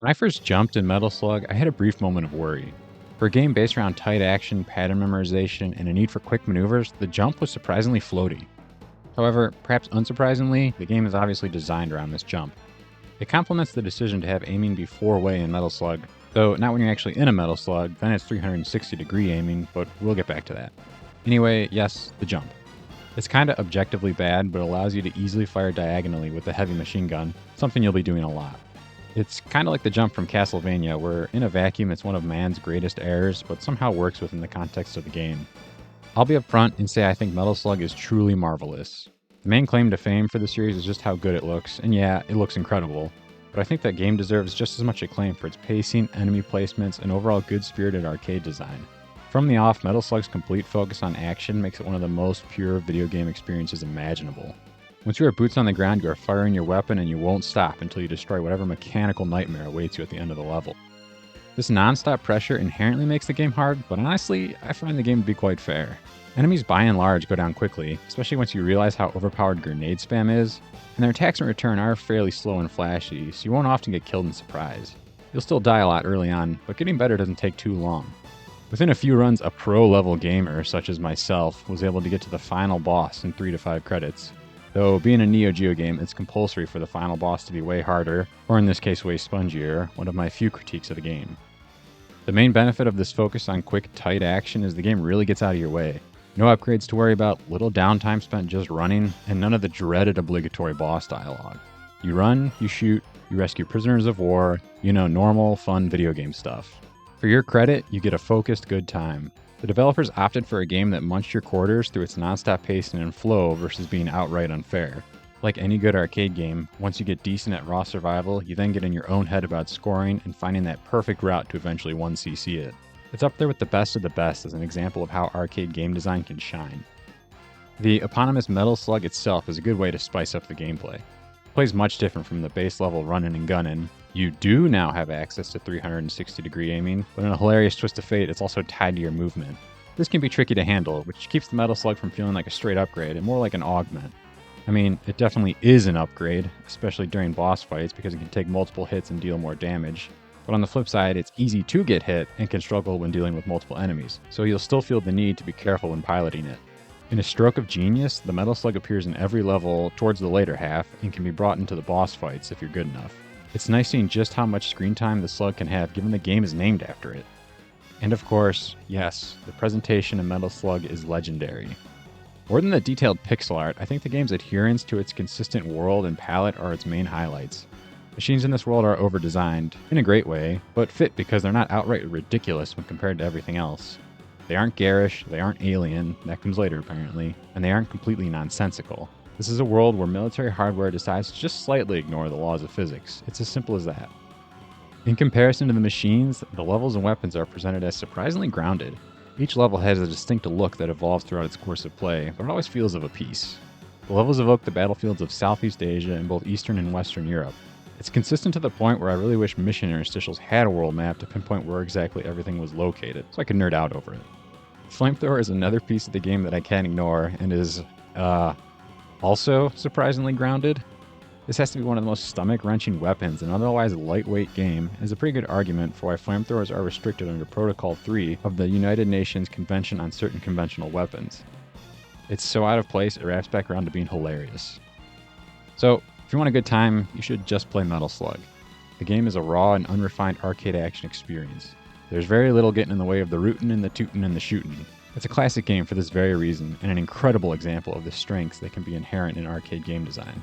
When I first jumped in Metal Slug, I had a brief moment of worry. For a game based around tight action, pattern memorization, and a need for quick maneuvers, the jump was surprisingly floaty. However, perhaps unsurprisingly, the game is obviously designed around this jump. It complements the decision to have aiming be four-way in Metal Slug, though not when you're actually in a Metal Slug, then it's 360-degree aiming, but we'll get back to that. Anyway, yes, the jump. It's kinda objectively bad, but allows you to easily fire diagonally with the heavy machine gun, something you'll be doing a lot. It's kind of like the jump from Castlevania, where in a vacuum it's one of man's greatest errors, but somehow works within the context of the game. I'll be upfront and say I think Metal Slug is truly marvelous. The main claim to fame for the series is just how good it looks, and yeah, it looks incredible. But I think that game deserves just as much acclaim for its pacing, enemy placements, and overall good-spirited arcade design. From the off, Metal Slug's complete focus on action makes it one of the most pure video game experiences imaginable. Once you are boots on the ground, you are firing your weapon and you won't stop until you destroy whatever mechanical nightmare awaits you at the end of the level. This non-stop pressure inherently makes the game hard, but honestly, I find the game to be quite fair. Enemies by and large go down quickly, especially once you realize how overpowered grenade spam is, and their attacks in return are fairly slow and flashy, so you won't often get killed in surprise. You'll still die a lot early on, but getting better doesn't take too long. Within a few runs, a pro-level gamer, such as myself, was able to get to the final boss in 3 to 5 credits. Though, being a Neo Geo game, it's compulsory for the final boss to be way harder, or in this case way spongier, one of my few critiques of the game. The main benefit of this focus on quick, tight action is the game really gets out of your way. No upgrades to worry about, little downtime spent just running, and none of the dreaded obligatory boss dialogue. You run, you shoot, you rescue prisoners of war, normal, fun video game stuff. For your credit, you get a focused, good time. The developers opted for a game that munched your quarters through its non-stop pacing and flow versus being outright unfair. Like any good arcade game, once you get decent at raw survival, you then get in your own head about scoring and finding that perfect route to eventually 1cc it. It's up there with the best of the best as an example of how arcade game design can shine. The eponymous Metal Slug itself is a good way to spice up the gameplay. It plays much different from the base level running and gunning. You do now have access to 360-degree aiming, but in a hilarious twist of fate, it's also tied to your movement. This can be tricky to handle, which keeps the Metal Slug from feeling like a straight upgrade and more like an augment. I mean, it definitely is an upgrade, especially during boss fights because it can take multiple hits and deal more damage. But on the flip side, it's easy to get hit and can struggle when dealing with multiple enemies, so you'll still feel the need to be careful when piloting it. In a stroke of genius, the Metal Slug appears in every level towards the later half and can be brought into the boss fights if you're good enough. It's nice seeing just how much screen time the Slug can have given the game is named after it. And of course, yes, the presentation in Metal Slug is legendary. More than the detailed pixel art, I think the game's adherence to its consistent world and palette are its main highlights. Machines in this world are over-designed, in a great way, but fit because they're not outright ridiculous when compared to everything else. They aren't garish, they aren't alien, that comes later apparently, and they aren't completely nonsensical. This is a world where military hardware decides to just slightly ignore the laws of physics. It's as simple as that. In comparison to the machines, the levels and weapons are presented as surprisingly grounded. Each level has a distinct look that evolves throughout its course of play, but it always feels of a piece. The levels evoke the battlefields of Southeast Asia and both Eastern and Western Europe. It's consistent to the point where I really wish mission interstitials had a world map to pinpoint where exactly everything was located, so I could nerd out over it. Flamethrower is another piece of the game that I can't ignore and is, also surprisingly grounded. This has to be one of the most stomach-wrenching weapons in an otherwise lightweight game, and is a pretty good argument for why flamethrowers are restricted under Protocol 3 of the United Nations Convention on Certain Conventional Weapons. It's so out of place, it wraps back around to being hilarious. So, if you want a good time, you should just play Metal Slug. The game is a raw and unrefined arcade action experience. There's very little getting in the way of the rootin' and the tootin' and the shootin'. It's a classic game for this very reason, and an incredible example of the strengths that can be inherent in arcade game design.